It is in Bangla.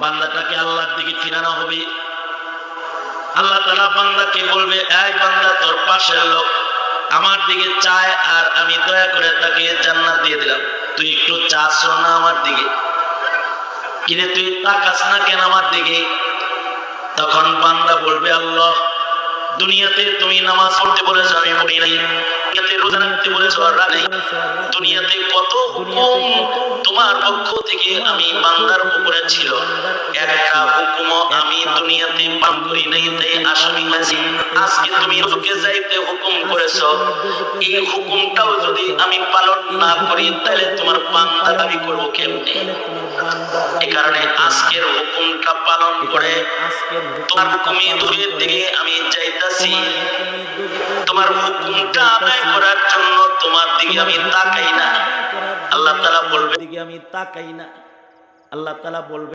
বান্দাটাকে আল্লাহর দিকে ফিরানো হবে। আল্লাহ তাআলা বান্দাকে বলবে, এই বান্দা, তোর পাশের লোক আমার দিকে চায় আর আমি দয়া করে তাকে জান্নাত দিয়ে দিলাম, তুই একটু চাস না আমার দিকে? কিরে তুই তাকাস না কেন আমার দিকে? তখন বান্দা বলবে, আল্লাহ, দুনিয়াতে তুমি নামাজ পড়তে বলেছো, আমি পড়ি নাই। দুনিয়াতে রোজা রাখতে বলেছো, আর রাখি নাই। দুনিয়াতে কত হুকুম তোমার পক্ষ থেকে আমি বান্দার উপরে ছিল, একটা হুকুমও আমি দুনিয়াতে পালন করি নাই, তাই আসামি হয়েছি। আজকে তুমি তোকে যাইতে হুকুম করেছো, এই হুকুমটাও যদি আমি পালন না করি তাহলে তোমার বান্দা দাবি করবো কেমনে? এই কারণে আজকের হুকুমটা পালন করে তোমার হুকুমে দূরের দিকে আমি যাইতাছি। তোমার হুকুমটা আদায় করার জন্য তোমার দিকে আমি তাকাই না। আল্লাহ তাআলা বলবে, দিকে আমি তাকাই না। আল্লাহ তাআলা বলবে,